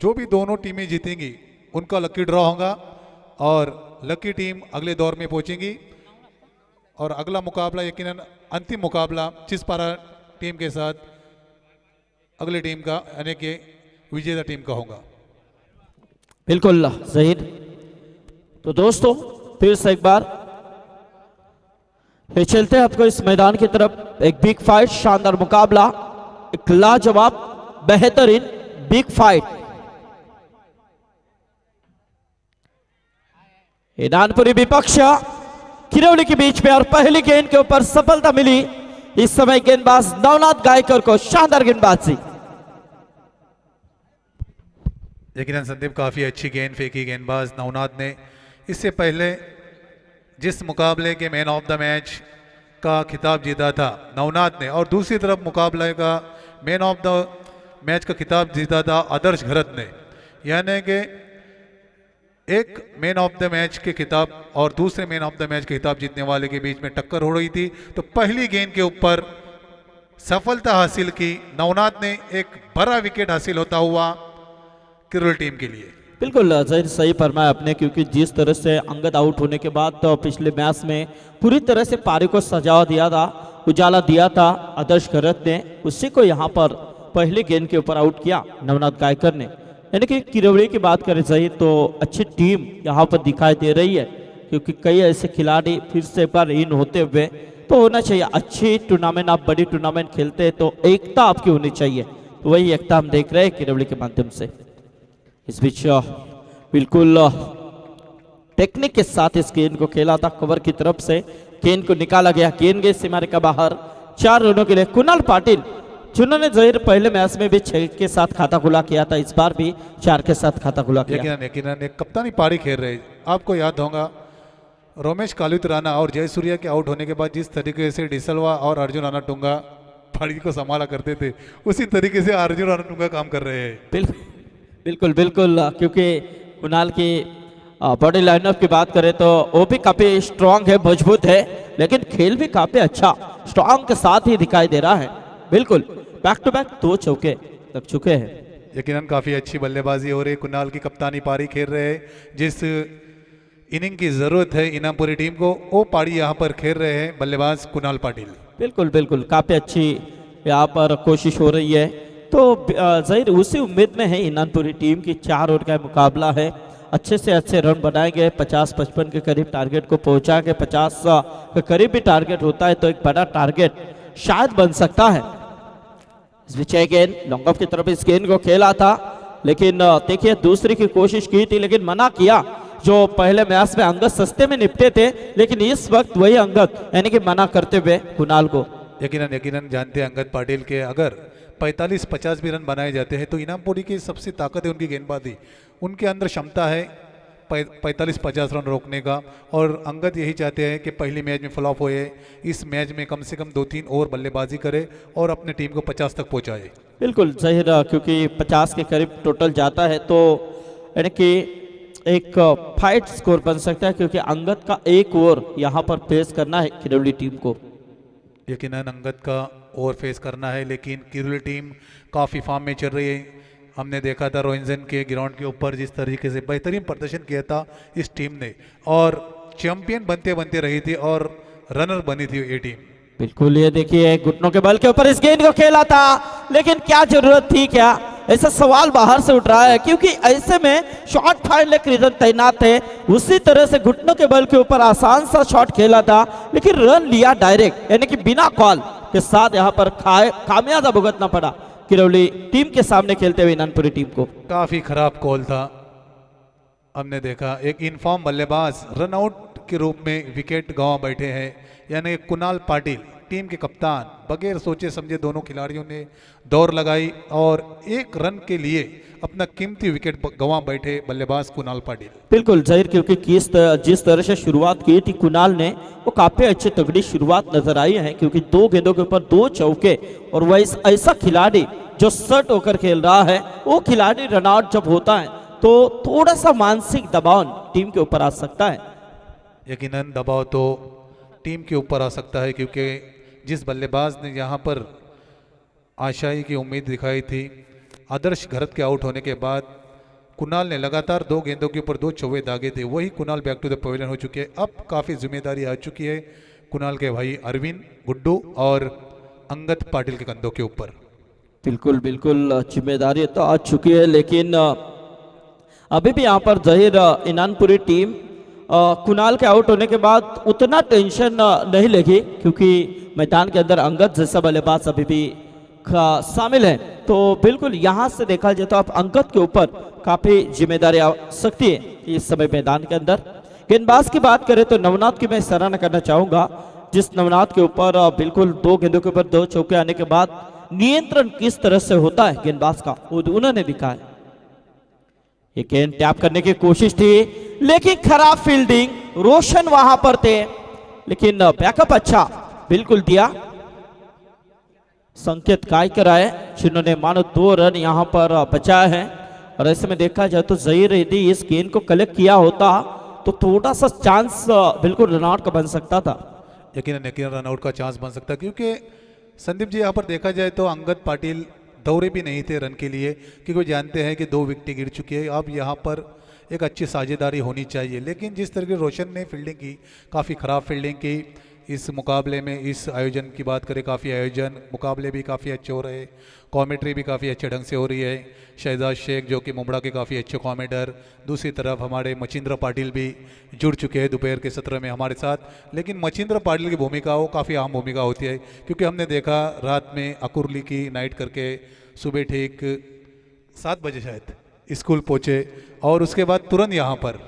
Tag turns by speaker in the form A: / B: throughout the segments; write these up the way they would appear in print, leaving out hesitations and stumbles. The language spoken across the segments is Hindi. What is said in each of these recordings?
A: जो भी दोनों टीमें जीतेंगी उनका लकी ड्रॉ होगा और लकी टीम अगले दौर में पहुंचेगी। और अगला मुकाबला यकीनन अंतिम मुकाबला चिसपारा टीम के साथ अगली टीम का यानी कि विजेता टीम का होगा।
B: बिल्कुल ज़हीर। तो दोस्तों फिर से एक बार फिर चलते हैं आपको इस मैदान की तरफ। एक बिग फाइट, शानदार मुकाबला, एक लाजवाब बेहतरीन बिग फाइट। ईनानपुरी विपक्ष किरौली के बीच में और पहली गेंद के ऊपर सफलता मिली इस समय गेंदबाज नवनाथ गायकर को। शानदार गेंदबाजी।
A: यकीनन संदीप काफ़ी अच्छी गेंद फेंकी गेंदबाज नवनाथ ने। इससे पहले जिस मुकाबले के मैन ऑफ द मैच का खिताब जीता था नवनाथ ने और दूसरी तरफ मुकाबले का मैन ऑफ द मैच का खिताब जीता था आदर्श घरत ने, यानी कि एक मैन ऑफ द मैच के खिताब और दूसरे मैन ऑफ द मैच के खिताब जीतने वाले के बीच में टक्कर हो रही थी। तो पहली गेंद के ऊपर सफलता हासिल की नवनाथ ने, एक बड़ा विकेट हासिल होता हुआ किरौली टीम के लिए।
B: बिल्कुल ज़हीर सही फरमाया आपने, क्योंकि जिस तरह से अंगद आउट होने के बाद तो पिछले मैच में पूरी तरह से पारी को सजावा दिया था, उजाला दिया था आदर्श घरत ने, उसी को यहाँ पर पहली गेंद के ऊपर आउट किया नवनाथ गायकर ने। यानी कि किरौली की बात करें ज़हीर तो अच्छी टीम यहाँ पर दिखाई दे रही है, क्योंकि कई ऐसे खिलाड़ी फिर से एक बार इन होते हुए तो होना चाहिए। अच्छी टूर्नामेंट, आप बड़ी टूर्नामेंट खेलते हैं तो एकता आपकी होनी चाहिए, तो वही एकता हम देख रहे हैं किरौली के माध्यम से। इस बीच बिल्कुल टेक्निक के साथ इस गेंद को खेला था, कवर की तरफ से गेंद को निकाला गया, गेंद गई सीमा रेखा बाहर। 4 रनों के लिए कुणाल पाटिल, जिन्होंने ज़हीर पहले मैच में भी 6 के साथ खाता खुला किया था, इस बार भी 4 के साथ खाता खुला किया।
A: यकीनन एक कप्तानी पारी खेल रहे। आपको याद होगा रोमेश कालुत राणा और जयसूर्या के आउट होने के बाद जिस तरीके से डिसलवा और अर्जुन राणा टुंगा पारी को संभाला करते थे, उसी तरीके से अर्जुन राणा टुंगा काम कर रहे हैं।
B: बिल्कुल बिल्कुल, क्योंकि कुणाल की बॉडी लाइनअप की बात करें तो वो भी काफी स्ट्रांग है, मजबूत है, लेकिन खेल भी काफी अच्छा स्ट्रांग के साथ ही दिखाई दे रहा है। बिल्कुल बैक टू बैक 2 चौके लग चुके हैं।
A: यकीनन काफी अच्छी बल्लेबाजी हो रही, कुणाल की कप्तानी पारी खेल रहे हैं। जिस इनिंग की जरूरत है इनामपुरी टीम को, वो पारी यहाँ पर खेल रहे हैं बल्लेबाज कुणाल पाटिल।
B: बिल्कुल बिल्कुल, काफी अच्छी यहाँ पर कोशिश हो रही है। तो ज़हीर उसी उम्मीद में है इनामपुरी टीम की। 4 ओवर का मुकाबला है, अच्छे से अच्छे रन बनाएंगे, 50-55 के करीब टारगेट को पहुंचा के 50 के करीब भी टारगेट होता है तो एक बड़ा टारगेट शायद बन सकता है। इस बीच गेंद लॉन्ग ऑफ की तरफ इस गेंद को खेला था, लेकिन देखिए दूसरी की कोशिश की थी लेकिन मना किया। जो पहले मैच में अंगद सस्ते में निपटे थे, लेकिन इस वक्त वही अंगद यानी कि मना करते हुए कुणाल को।
A: यकीनन जानते हैं अंगद पाटिल के अगर 45-50 भी रन बनाए जाते हैं तो इनामपुरी की सबसे ताकत है उनकी गेंदबाजी। उनके अंदर क्षमता है 45-50 रन रोकने का, और अंगद यही चाहते हैं कि पहली मैच में फ्लॉप होए, इस मैच में कम से कम 2-3 ओवर बल्लेबाजी करे और अपने टीम को 50 तक पहुंचाए।
B: बिल्कुल ज़हीर, क्योंकि 50 के करीब टोटल जाता है तो यानी कि एक फाइट स्कोर बन सकता है, क्योंकि अंगद का 1 ओवर यहाँ पर फेस करना है किरौली टीम को।
A: यकीनन अंगद का ओवर फेस करना है, लेकिन किरौली टीम काफ़ी फॉर्म में चल रही है। हमने देखा था रोहिंजन के ग्राउंड के ऊपर जिस तरीके से बेहतरीन प्रदर्शन किया था इस टीम ने, और चैंपियन बनते बनते रही थी और रनर बनी थी ये टीम।
B: बिल्कुल, ये देखिए घुटनों के बल के ऊपर इस गेंद को खेला था, लेकिन क्या जरूरत थी क्या, ऐसा सवाल बाहर से उठ रहा है, क्योंकि ऐसे में शॉट फाइनल क्रीजन तैनात थे, उसी तरह से घुटनों के बल के ऊपर आसान सा शॉट खेला था, लेकिन रन लिया डायरेक्ट यानी कि बिना कॉल के साथ यहाँ पर खामियाजा भुगतना पड़ा किरौली टीम के सामने खेलते हुए इनामपुरी टीम को।
A: काफी खराब कॉल था। हमने देखा एक इनफॉर्म बल्लेबाज रनआउट के रूप में विकेट गंवा बैठे हैं, यानी कुणाल पाटिल टीम के कप्तान बगैर सोचे समझे दोनों खिलाड़ियों ने दौड़ लगाई और 1 रन के लिए अपना कीमती विकेट गंवा बैठे बल्लेबाज कुणाल पाटिल। बिल्कुल
B: जाहिर, क्योंकि जिस तरह से शुरुआत की थी कुणाल ने, वो काफी अच्छी तगड़ी शुरुआत नजर आई है, क्योंकि 2 गेंदों के ऊपर 2 चौके, और वह ऐसा खिलाड़ी जो सट होकर खेल रहा है, वो खिलाड़ी रनआउट जब होता है तो थोड़ा सा मानसिक दबाव टीम के ऊपर आ सकता है।
A: यकीनन दबाव तो टीम के ऊपर आ सकता है, क्योंकि जिस बल्लेबाज ने यहाँ पर आशाई की उम्मीद दिखाई थी, आदर्श घरत के आउट होने के बाद कुणाल ने लगातार 2 गेंदों के ऊपर 2 चौवे दागे थे, वही Kunal back to the pavilion हो चुके हैं। अब काफ़ी जिम्मेदारी आ चुकी है कुणाल के भाई अरविंद, गुड्डू और अंगद पाटिल के कंधों के ऊपर।
B: बिल्कुल बिल्कुल जिम्मेदारी तो आ चुकी है, लेकिन अभी भी यहाँ पर जहीर इनानपुरी टीम कुणाल के आउट होने के बाद उतना टेंशन नहीं लगी, क्योंकि मैदान के अंदर अंगद जैसा बल्लेबाज अभी भी शामिल है। तो बिल्कुल यहाँ से देखा जाए तो आप अंगद के ऊपर काफ़ी जिम्मेदारी आ सकती है इस समय मैदान के अंदर। गेंदबाज की बात करें तो नवनाथ की मैं सराहना करना चाहूँगा, जिस नवनाथ के ऊपर बिल्कुल 2 गेंदों के ऊपर 2 चौके आने के बाद नियंत्रण किस तरह से होता है गेंदबाज का, वो उन्होंने दिखाया। ये गेंद टैप करने की कोशिश थी, लेकिन खराब फील्डिंग, रोशन वहां पर थे, लेकिन बैकअप अच्छा बिल्कुल दिया संकेत कायकर आए, जिन्होंने मानो 2 रन यहां पर बचाए हैं। और ऐसे में देखा जाए तो जहीर यदि इस गेंद को कलेक्ट किया होता तो थोड़ा सा चांस बिल्कुल रनआउट का बन सकता था।
A: यकीनन रनआउट का चांस बन सकता, क्योंकि संदीप जी यहाँ पर देखा जाए तो अंगद पाटिल दौरे भी नहीं थे रन के लिए, क्योंकि वो जानते हैं कि 2 विकेटें गिर चुकी है। अब यहाँ पर एक अच्छी साझेदारी होनी चाहिए, लेकिन जिस तरह के रोशन ने फील्डिंग की, काफ़ी ख़राब फील्डिंग की इस मुकाबले में। इस आयोजन की बात करें, काफ़ी आयोजन मुकाबले भी काफ़ी अच्छे हो रहे, कॉमेंट्री भी काफ़ी अच्छे ढंग से हो रही है। शहजाद शेख जो कि मुंबड़ा के काफ़ी अच्छे कॉमेंटर, दूसरी तरफ हमारे मचिंद्र पाटिल भी जुड़ चुके हैं दोपहर के सत्र में हमारे साथ। लेकिन मचिंद्र पाटिल की भूमिका वो काफ़ी अहम भूमिका होती है, क्योंकि हमने देखा रात में अकुरली की नाइट करके सुबह ठीक 7 बजे शायद स्कूल पहुँचे, और उसके बाद तुरंत यहाँ पर,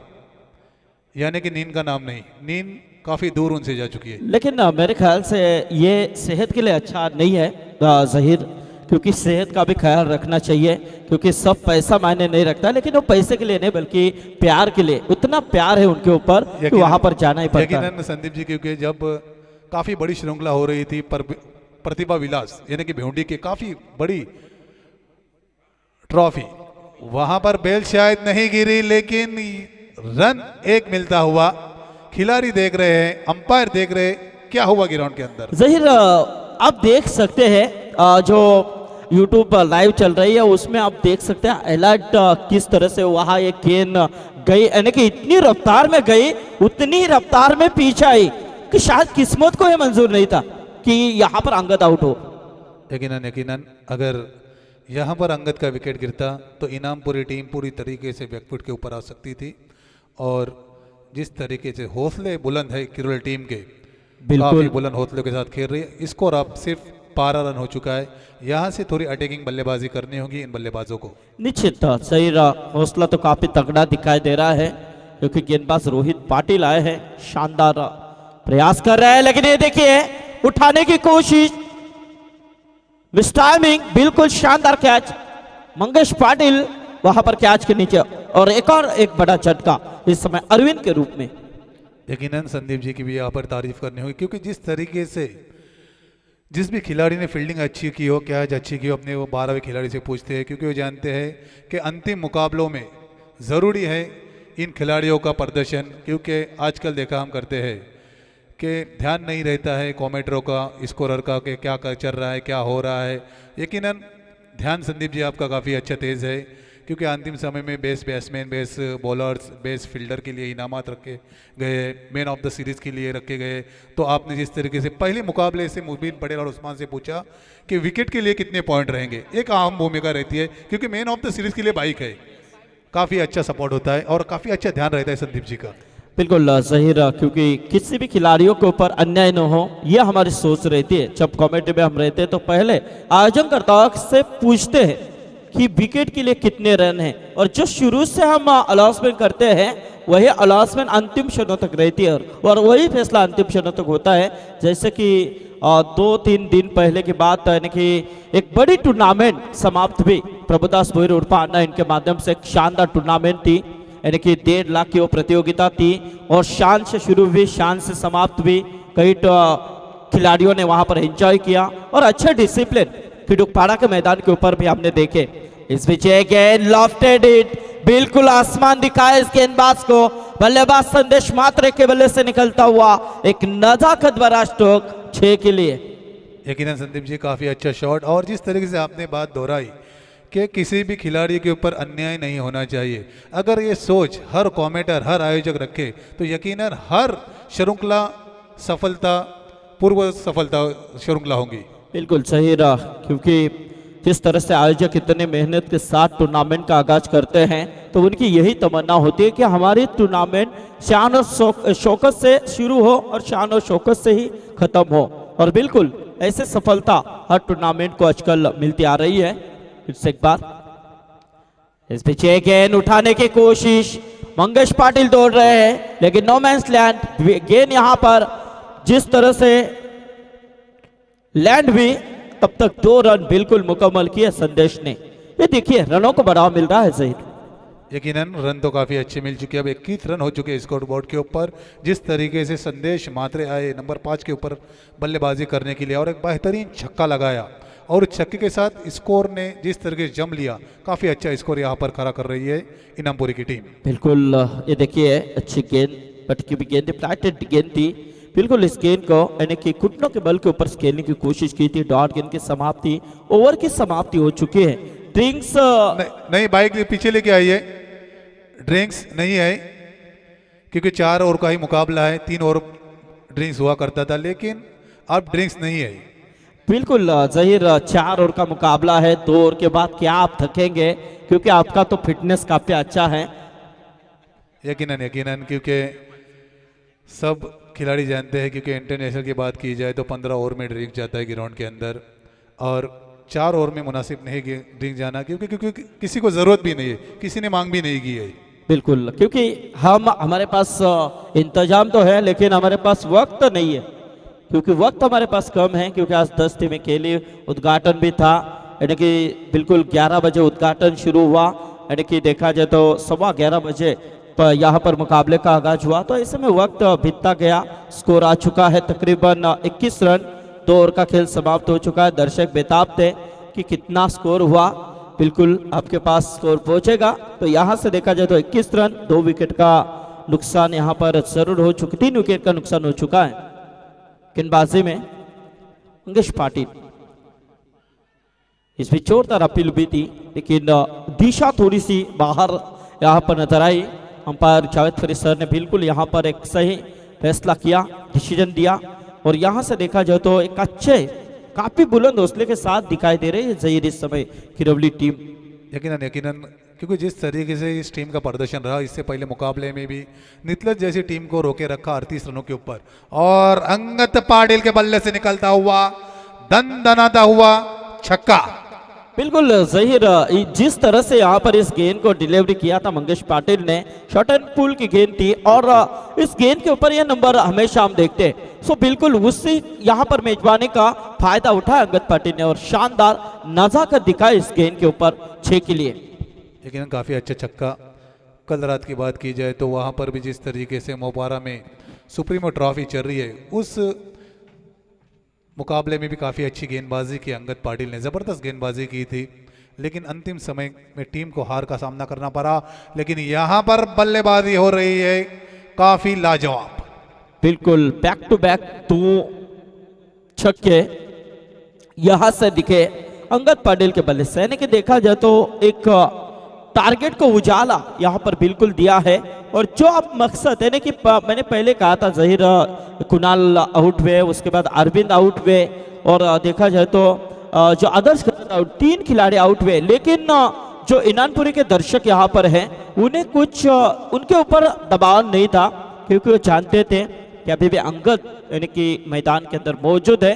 A: यानी कि नींद का नाम नहीं, नींद काफ़ी दूर उनसे जा चुकी है।
B: लेकिन मेरे ख्याल से ये सेहत के लिए अच्छा नहीं है जहीर, क्योंकि सेहत का भी ख्याल रखना चाहिए, क्योंकि सब पैसा मायने नहीं रखता, लेकिन वो पैसे के लिए नहीं बल्कि प्यार के लिए, उतना प्यार है उनके ऊपर कि वहां पर जाना ही पड़ता है।
A: संदीप जी, क्योंकि जब काफ़ी बड़ी श्रृंखला हो रही थी प्रतिभा विलास यानी कि भेंडी की काफ़ी बड़ी ट्रॉफी, वहां पर बेल शायद नहीं गिरी, लेकिन रन एक मिलता हुआ खिलाड़ी देख रहे हैं, अंपायर देख रहे हैं, क्या हुआ ग्राउंड के अंदर।
B: जहीर आप देख सकते हैं जो यूट्यूब पर लाइव चल रही है उसमें आप देख सकते हैं अलर्ट किस तरह से वहां एक गेंद गई, यानी कि इतनी रफ्तार में गई, उतनी रफ्तार में पीछे आई कि शायद किस्मत को यह मंजूर नहीं था कि यहाँ पर अंगद आउट हो।
A: यकीनन अगर यहाँ पर अंगद का विकेट गिरता तो इनामपुरी टीम पूरी तरीके से बैकफुट के ऊपर आ सकती थी, और जिस तरीके से हौसले बुलंद है किरोल टीम के, काफी बुलंद हौसलों के साथ खेल रही है। स्कोर अब सिर्फ 12 रन हो चुका है, यहाँ से थोड़ी अटैकिंग बल्लेबाजी करनी होगी इन बल्लेबाजों को।
B: निश्चित सही हौसला तो काफी तगड़ा दिखाई दे रहा है, क्योंकि गेंदबाज रोहित पाटिल आए हैं, शानदार प्रयास कर रहे हैं, लेकिन ये देखिए उठाने की कोशिश, मिस टाइमिंग, बिल्कुल शानदार कैच, मंगेश पाटिल वहां पर कैच के नीचे, और एक बड़ा झटका इस समय अरविंद के रूप में।
A: यकीनन संदीप जी की भी यहाँ पर तारीफ करनी होगी, क्योंकि जिस तरीके से जिस भी खिलाड़ी ने फील्डिंग अच्छी की हो, कैच अच्छी की हो, अपने वो 12वें खिलाड़ी से पूछते हैं, क्योंकि वो जानते हैं कि अंतिम मुकाबलों में ज़रूरी है इन खिलाड़ियों का प्रदर्शन, क्योंकि आजकल देखा हम करते हैं कि ध्यान नहीं रहता है कॉमेंटरों का, स्कोरर का, कि क्या चल रहा है, क्या हो रहा है। यकीनन ध्यान संदीप जी आपका काफ़ी अच्छा तेज़ है, क्योंकि अंतिम समय में best batsman, best bowlers, best fielder के लिए इनामात रखे गए, मैन ऑफ द सीरीज़ के लिए रखे गए। तो आपने जिस तरीके से पहले मुकाबले से मुबीन पटेल और उस्मान से पूछा कि विकेट के लिए कितने पॉइंट रहेंगे, एक अहम भूमिका रहती है, क्योंकि मैन ऑफ द सीरीज़ के लिए बाइक है, काफ़ी अच्छा सपोर्ट होता है और काफ़ी अच्छा ध्यान रहता है संदीप जी का।
B: बिल्कुल जहीर, क्योंकि किसी भी खिलाड़ियों के ऊपर अन्याय न हो, यह हमारी सोच रहती है। जब कमेटी में हम रहते हैं तो पहले आयोजनकर्ताओं से पूछते हैं कि विकेट के लिए कितने रन हैं, और जो शुरू से हम अलाउंसमेंट करते हैं वही अलाउंसमेंट अंतिम क्षणों तक रहती है, और वही फैसला अंतिम क्षणों तक होता है। जैसे कि 2-3 दिन पहले की बात, यानी कि एक बड़ी टूर्नामेंट समाप्त हुई, प्रभुदास भोईर उर्फ अन्ना इनके माध्यम से एक शानदार टूर्नामेंट थी, यानी कि 1.5 लाख की वो प्रतियोगिता थी, और शान से शुरू हुई, शान से समाप्त हुई। कई खिलाड़ियों ने वहां पर एंजॉय किया, और अच्छे डिसिप्लिन खिडुकपाड़ा के मैदान के ऊपर भी हमने देखे। इस बीच गेंद लॉफ्टेड हिट, बिल्कुल आसमान दिखाया इस गेंदबाज को, बल्लेबाज संदेश मात्र के बल्ले से निकलता हुआ एक नजाकत भरा स्ट्रोक 6 के लिए।
A: यकीनन संदीप जी काफ़ी अच्छा शॉट, और जिस तरीके से आपने बात दोहराई कि किसी भी खिलाड़ी के ऊपर अन्याय नहीं होना चाहिए। अगर ये सोच हर कमेंटर, हर आयोजक रखे तो यकीनन हर श्रृंखला सफलता पूर्व सफलता श्रृंखला होंगी।
B: बिल्कुल सही रहा, क्योंकि जिस तरह से आयोजक इतने मेहनत के साथ टूर्नामेंट का आगाज करते हैं तो उनकी यही तमन्ना होती है कि हमारी टूर्नामेंट शान और शौकत से शुरू हो और शान और शौकत से ही खत्म हो। और बिल्कुल ऐसे सफलता हर टूर्नामेंट को आजकल मिलती आ रही है। फिर से एक बार इस पीछे गेंद उठाने की कोशिश, मंगेश पाटिल दौड़ रहे हैं लेकिन नो मैंस लैंड। गेंद यहां पर जिस तरह से लैंड भी, तब तक 2 रन बिल्कुल मुकम्मल किए संदेश ने। ये देखिए रनों को बढ़ावा मिल रहा है ज़हीर।
A: यकीनन रन तो काफ़ी अच्छे मिल चुके हैं। अब 21 रन हो चुके हैं स्कोर बोर्ड के ऊपर। जिस तरीके से संदेश मात्रे आए नंबर 5 के ऊपर बल्लेबाजी करने के लिए और एक बेहतरीन छक्का लगाया, और छक्के के साथ स्कोर ने जिस तरीके से जम लिया, काफ़ी अच्छा स्कोर यहाँ पर खड़ा कर रही है इनामपुरी की टीम।
B: बिल्कुल ये देखिए अच्छी गेंद, पटकी भी गेंद, फ्लैटेड गेंद थी। बिल्कुल इस गेंद को यानी कि घुटनों के बल के ऊपर खेलने की कोशिश की थी। डॉट गेंद की समाप्ति, ओवर की समाप्ति हो चुकी है। ड्रिंक्स
A: नहीं, बाइक पीछे लेके आइए। ड्रिंक्स नहीं है क्योंकि 4 ओवर का ही मुकाबला है। 3 ओवर ड्रिंक्स हुआ करता था, लेकिन अब ड्रिंक्स नहीं है।
B: बिल्कुल ज़हीर 4 ओवर का मुकाबला है। 2 ओवर के बाद क्या आप थकेंगे, क्योंकि आपका तो फिटनेस काफी अच्छा है।
A: यकीनन यकीनन, क्योंकि सब खिलाड़ी जानते हैं, क्योंकि इंटरनेशनल की बात की जाए तो 15 ओवर में ड्रिंक जाता है ग्राउंड के अंदर, और 4 ओवर में मुनासिब नहीं ड्रिंक जाना, क्योंकि किसी को ज़रूरत भी नहीं है, किसी ने मांग भी नहीं की है।
B: बिल्कुल, क्योंकि हमारे पास इंतजाम तो है लेकिन हमारे पास वक्त नहीं है, क्योंकि वक्त हमारे पास कम है। क्योंकि आज 10 टीमें खेली, उद्घाटन भी था, यानी कि बिल्कुल 11 बजे उद्घाटन शुरू हुआ, यानी कि देखा जाए तो 11:15 बजे यहाँ पर मुकाबले का आगाज हुआ। तो ऐसे में वक्त बीतता गया। स्कोर आ चुका है तकरीबन 21 रन। 2 ओवर का खेल समाप्त हो चुका है। दर्शक बेताब थे कि कितना स्कोर हुआ। बिल्कुल आपके पास स्कोर पहुंचेगा। तो यहाँ से देखा जाए तो 21 रन, 2 विकेट का नुकसान यहाँ पर जरूर हो चुका, 3 विकेट का नुकसान हो चुका है। गेंदबाजी में मंगेश पाटिल, इसमें जोरदार अपील भी थी लेकिन दिशा थोड़ी सी बाहर यहाँ पर नजर आई। अंपायर जावेद फरीद सर ने बिल्कुल यहाँ पर एक सही फैसला किया, डिसीजन दिया। और यहाँ से देखा जाए तो एक अच्छे, काफी बुलंद हौसले के साथ दिखाई दे रही है ज़हीर इस समय खिरवली टीम।
A: यकीनन यकीनन, क्योंकि जिस तरीके से इस टीम का प्रदर्शन रहा, इससे पहले मुकाबले में भी नितलज जैसी टीम को रोके रखा 38 रनों के ऊपर, और अंगद पाटिल के बल्ले से निकलता हुआ दनदनाता हुआ छक्का।
B: बिल्कुल ज़हीर जिस तरह से यहाँ पर इस गेंद को डिलीवरी किया था मंगेश पाटिल ने, शॉर्ट एंड पुल की गेंद थी और इस गेंद के ऊपर यह नंबर हमेशा हम देखते हैं। सो बिल्कुल उससे यहाँ पर मेजबानी का फायदा उठाया अंगद पाटिल ने और शानदार नजाकत दिखाई इस गेंद के ऊपर 6 के लिए।
A: लेकिन काफ़ी अच्छा छक्का। कल रात की बात की जाए तो वहाँ पर भी जिस तरीके से मोपारा में सुप्रीमो ट्रॉफी चल रही है, उस मुकाबले में भी काफ़ी अच्छी गेंदबाजी की अंगद पाटिल ने, ज़बरदस्त गेंदबाजी की थी, लेकिन अंतिम समय में टीम को हार का सामना करना पड़ा। लेकिन यहाँ पर बल्लेबाजी हो रही है काफ़ी लाजवाब।
B: बिल्कुल बैक टू बैक 2 छक्के यहाँ से दिखे अंगद पाटिल के बल्ले से, यानी कि देखा जाए तो एक टारगेट को उजाला यहाँ पर बिल्कुल दिया है। और जो अब मकसद है ना कि मैंने पहले कहा था ज़हीर कुणाल आउट हुए, उसके बाद अरविंद आउट हुए, और देखा जाए तो जो आदर्श 3 खिलाड़ी आउट हुए, लेकिन जो इनानपुरी के दर्शक यहाँ पर हैं उन्हें कुछ उनके ऊपर दबाव नहीं था, क्योंकि वो जानते थे कि अभी भी अंगद यानी कि मैदान के अंदर मौजूद है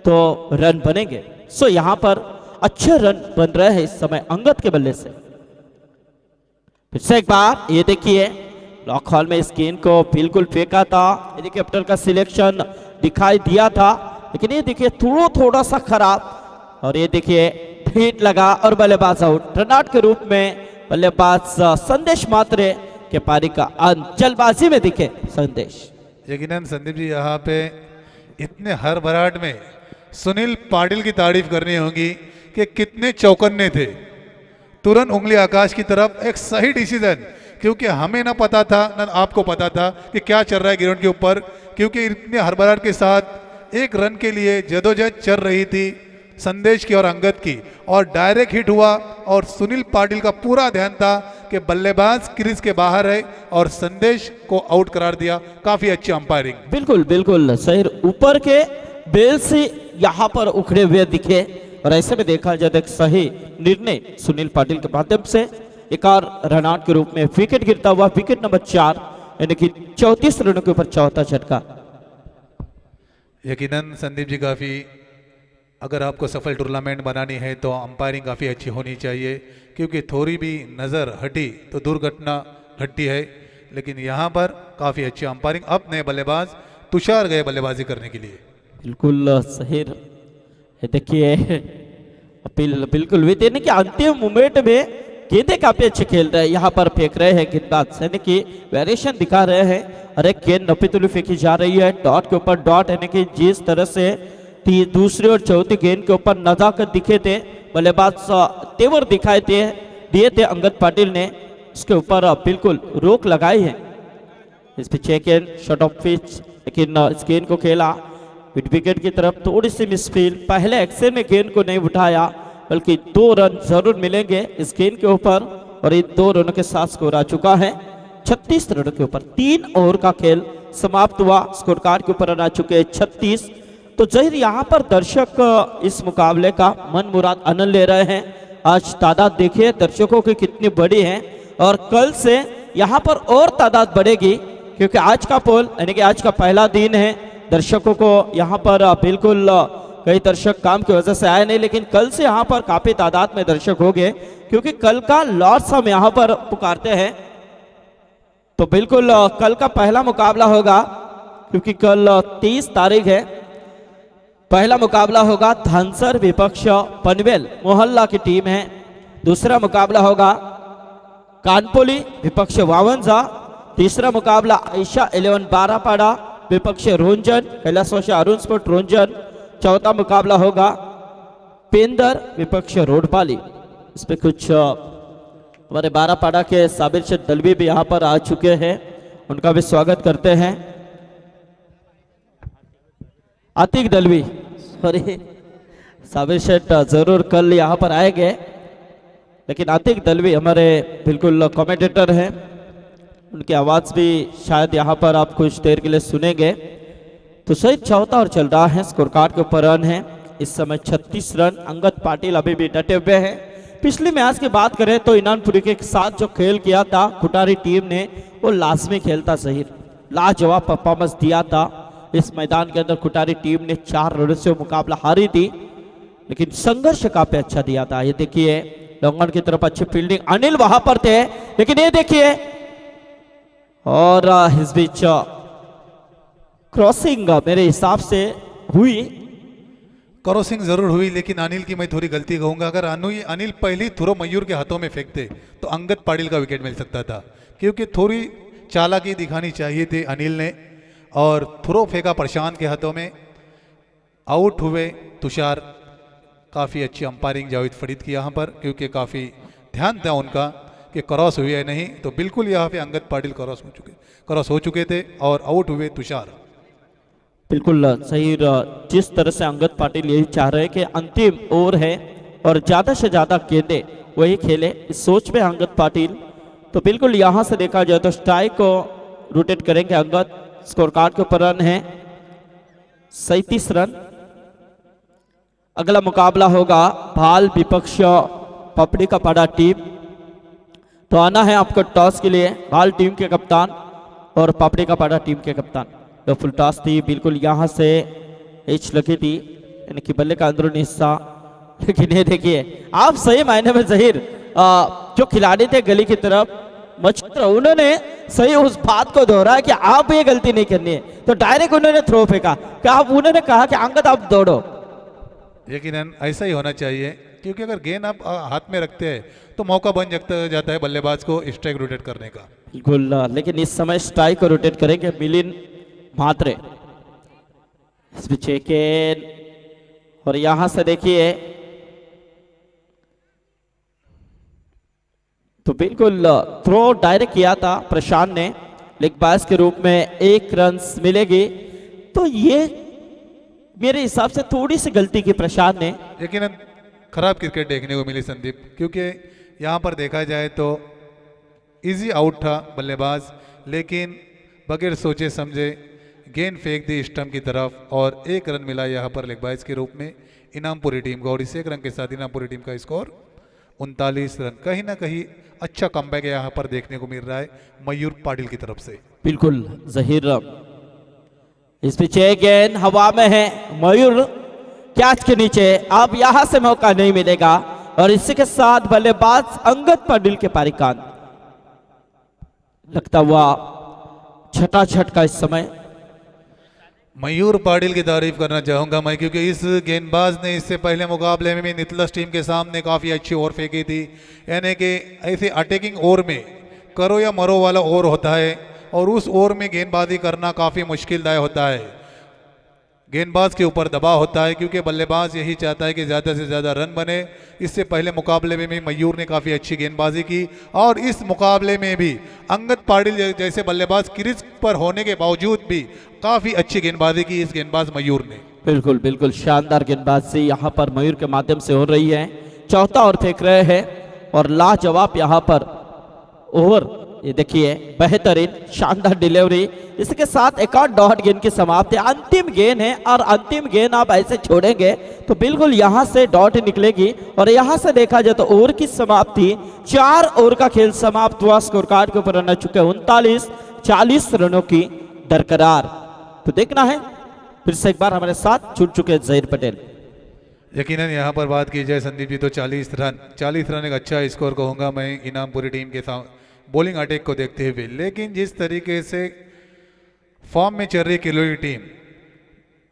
B: तो रन बनेंगे। सो यहाँ पर अच्छे रन बन रहे हैं इस समय अंगद के बल्ले से। फिर से एक बार ये देखिए लॉक हॉल में इस गेंद को बिल्कुल फेंका था, ये देखिए कैप्टन का सिलेक्शन दिखाई दिया था, लेकिन ये देखिए थोड़ा सा खराब, और ये देखिए हिट लगा और बल्लेबाज आउट। रनआउट के रूप में बल्लेबाज संदेश मात्रे के पारी का अंत जल्दबाजी में दिखे संदेश।
A: यकीनन संदीप जी, यहाँ पे इतने हर भराट में सुनील पाटिल की तारीफ करनी होगी कि कितने चौकन्ने थे। तुरंत उंगली आकाश की तरफ, एक सही डिसीजन, क्योंकि हमें ना पता था ना आपको पता था कि क्या चल रहा है ग्राउंड के ऊपर, क्योंकि इतने हड़बड़ाहट के साथ एक रन के लिए जदोजहद चल रही थी। संदेश की और अंगद की, और डायरेक्ट हिट हुआ और सुनील पाटिल का पूरा ध्यान था कि बल्लेबाज क्रीज के बाहर है और संदेश को आउट करार दिया। काफी अच्छी अंपायरिंग।
B: बिल्कुल बिल्कुल सही, ऊपर के बेल से यहाँ पर उखड़े हुए दिखे और ऐसे में देखा जाए तो एक सही निर्णय सुनील पाटिल के माध्यम से एक और रनआउट के रूप में विकेट गिरता हुआ, विकेट नंबर 4, यानी कि 34 रनों के ऊपर चौथा झटका।
A: यकीनन संदीप जी, काफी अगर आपको सफल टूर्नामेंट बनानी है तो अंपायरिंग काफ़ी अच्छी होनी चाहिए, क्योंकि थोड़ी भी नज़र हटी तो दुर्घटना घटती है। लेकिन यहाँ पर काफ़ी अच्छी अंपायरिंग। अब नए बल्लेबाज तुषार गए बल्लेबाजी करने के लिए।
B: बिल्कुल सही, देखिए अपील बिल्कुल भी देने के अंतिम मोमेंट में गेंदे काफी अच्छे खेल रहे हैं, यहाँ पर फेंक रहे हैं गेंदबाज, यानी कि वेरिएशन दिखा रहे हैं। अरे गेंद नपीतुली फेंकी जा रही है, डॉट के ऊपर डॉट, यानी कि जिस तरह से दूसरी और चौथी गेंद के ऊपर नजाकत दिखे थे बल्लेबाज, तेवर दिखाए दिए थे अंगद पाटिल ने, उसके ऊपर बिल्कुल रोक लगाई है। इस पे check in short of pitch, लेकिन इस गेंद को खेला मिड विकेट की तरफ, थोड़ी सी मिसफील्ड, पहले एक्शन में गेंद को नहीं उठाया, बल्कि 2 रन जरूर मिलेंगे इस गेंद के ऊपर और इन 2 रनों के साथ स्कोर आ चुका है 36 रनों के ऊपर। 3 ओवर का खेल समाप्त हुआ, स्कोर कार्ड के ऊपर रन आ चुके हैं 36। तो जहीर यहाँ पर दर्शक इस मुकाबले का मन मुराद आनंद ले रहे हैं। आज तादाद देखिए दर्शकों की कितनी बड़ी है और कल से यहाँ पर और तादाद बढ़ेगी, क्योंकि आज का पोल यानी कि आज का पहला दिन है। दर्शकों को यहाँ पर बिल्कुल कई दर्शक काम की वजह से आए नहीं, लेकिन कल से यहाँ पर काफी तादाद में दर्शक हो गए, क्योंकि कल का लॉर्ड्स हम यहाँ पर पुकारते हैं। तो बिल्कुल कल का पहला मुकाबला होगा, क्योंकि कल 30 तारीख है। पहला मुकाबला होगा धानसर विपक्ष पनवेल मोहल्ला की टीम है। दूसरा मुकाबला होगा कानपोली विपक्ष वावंजा। तीसरा मुकाबला आयशा 11 बारापाड़ा विपक्ष रोंजन, कैलाशवासी अरुण स्पोर्ट रोंजन। चौथा मुकाबला होगा पेंदर विपक्ष रोडपाली। इस पे कुछ हमारे बारापाड़ा के साबिर शेख दलवी भी यहाँ पर आ चुके हैं, उनका भी स्वागत करते हैं। आतिक दलवी, सॉरी साबिर शेख जरूर कल यहाँ पर आएंगे, लेकिन आतिक दलवी हमारे बिल्कुल कमेंटेटर हैं, उनकी आवाज़ भी शायद यहाँ पर आप कुछ देर के लिए सुनेंगे। तो सही चौथा और चल रहा है, स्कोर कार्ड के ऊपर रन है इस समय 36 रन। अंगद पाटिल अभी भी डटे हुए हैं। पिछले मैच की बात करें तो इनानपुरी के साथ जो खेल किया था खुटारी टीम ने, वो लाजमी खेलता सही लाजवाब परफॉर्मेंस दिया था। इस मैदान के अंदर खुटारी टीम ने 4 रनों से मुकाबला हारी थी, लेकिन संघर्ष काफी अच्छा दिया था। ये देखिए लॉन्गन की तरफ अच्छी फील्डिंग, अनिल वहां पर थे, लेकिन ये देखिए और इस बीच क्रॉसिंग मेरे हिसाब से हुई,
A: क्रॉसिंग जरूर हुई, लेकिन अनिल की मैं थोड़ी गलती कहूंगा। अगर अनिल पहली थ्रो मयूर के हाथों में फेंकते तो अंगद पाटिल का विकेट मिल सकता था, क्योंकि थोड़ी चालाकी दिखानी चाहिए थी अनिल ने, और थ्रो फेंका प्रशांत के हाथों में। आउट हुए तुषार। काफ़ी अच्छी अंपायरिंग जावेद फरीद की यहाँ पर, क्योंकि काफ़ी ध्यान था उनका कि क्रॉस हुई है नहीं, तो बिल्कुल यहाँ पे अंगद पाटिल क्रॉस हो चुके थे और आउट हुए तुषार।
B: बिल्कुल सही, जिस तरह से अंगद पाटिल यही चाह रहे हैं कि अंतिम ओवर है और ज़्यादा से ज़्यादा गेंदे वही खेले, इस सोच में अंगद पाटिल। तो बिल्कुल यहाँ से देखा जाए तो स्ट्राइक को रोटेट करेंगे अंगद। स्कोर कार्ड के ऊपर रन है 37 रन। अगला मुकाबला होगा भाल विपक्ष पपड़ी का पाड़ा टीम। तो आना है आपको टॉस के लिए, भाल टीम के कप्तान और पपड़ी का पाड़ा टीम के कप्तान। तो फुल टॉस थी, बिल्कुल यहाँ से एच लगी थी, यानी कि बल्ले का अंदरूनी हिस्सा। लेकिन ये देखिए आप सही मायने में जहीर जो खिलाड़ी थे गली की तरफ मच्छर, उन्होंने सही उस बात को दोहराया कि आप ये गलती नहीं करनी है, तो डायरेक्ट उन्होंने थ्रो फेंका। उन्होंने कहा कि अंगद आप दौड़ो।
A: यकीनन ऐसा ही होना चाहिए, क्योंकि अगर गेंद आप हाथ में रखते हैं तो मौका बन जाता है बल्लेबाज को स्ट्राइक रोटेट करने का।
B: बिल्कुल, लेकिन इस समय स्ट्राइक को रोटेट करेंगे मिलिन म्हात्रे। इस बीच और यहां से देखिए तो बिल्कुल थ्रो डायरेक्ट किया था प्रशांत ने, लेग बास के रूप में 1 रन मिलेगी। तो ये मेरे हिसाब से थोड़ी सी गलती की प्रशांत ने।
A: यकीनन खराब क्रिकेट देखने को मिली संदीप, क्योंकि यहाँ पर देखा जाए तो इजी आउट था बल्लेबाज, लेकिन बगैर सोचे समझे गेंद फेंक दी स्टंप की तरफ और 1 रन मिला यहाँ पर लेगबाज के रूप में इनामपुरी टीम को, और इस 1 रन के साथ इनामपुरी टीम का स्कोर 39 रन। कहीं ना कहीं अच्छा कमबैक यहाँ पर देखने को मिल रहा है मयूर पाटिल की तरफ से।
B: बिल्कुल जहीर, इस पिछे गेंद हवा में है, मयूर कैच के नीचे, अब यहां से मौका नहीं मिलेगा और इसी के साथ बल्लेबाज अंगद पाटिल के पारी का लगता हुआ छठा झटका इस समय।
A: मयूर पाटिल की तारीफ करना चाहूंगा मैं, क्योंकि इस गेंदबाज ने इससे पहले मुकाबले में नितलस टीम के सामने काफ़ी अच्छी ओवर फेंकी थी। यानी कि ऐसे अटैकिंग ओवर में करो या मरो वाला ओवर होता है और उस ओवर में गेंदबाजी करना काफ़ी मुश्किलदायक होता है। गेंदबाज के ऊपर दबाव होता है क्योंकि बल्लेबाज यही चाहता है कि ज़्यादा से ज़्यादा रन बने। इससे पहले मुकाबले में भी मयूर ने काफ़ी अच्छी गेंदबाजी की और इस मुकाबले में भी अंगद पाटिल जैसे बल्लेबाज क्रीज पर होने के बावजूद भी काफ़ी अच्छी गेंदबाजी की इस गेंदबाज मयूर ने।
B: बिल्कुल बिल्कुल शानदार गेंदबाजी यहाँ पर मयूर के माध्यम से हो रही है। चौथा ओवर फेंक रहे हैं और लाजवाब यहाँ पर ओवर, ये देखिए बेहतरीन शानदार डिलीवरी, इसके साथ एक और डॉट गेंद की समाप्ति। अंतिम गेंद है और अंतिम गेंद आप ऐसे छोड़ेंगे तो बिल्कुल यहां से डॉट निकलेगी और यहां से देखा जाए तो ओवर की समाप्ति, 4 ओवर का खेल समाप्त हुआ। स्कोर कार्ड के ऊपर रन आ चुके 39, 40 रनों की दरकरार। तो देखना है फिर से एक बार हमारे साथ जुड़ चुके जहीर पटेल।
A: यकीनन यहाँ पर बात की जाए संदीप जी तो 40 रन एक अच्छा स्कोर कहूँगा मैं इनामपुरी टीम के साथ बॉलिंग अटैक को देखते हुए। लेकिन जिस तरीके से फॉर्म में चल रही किलोई टीम,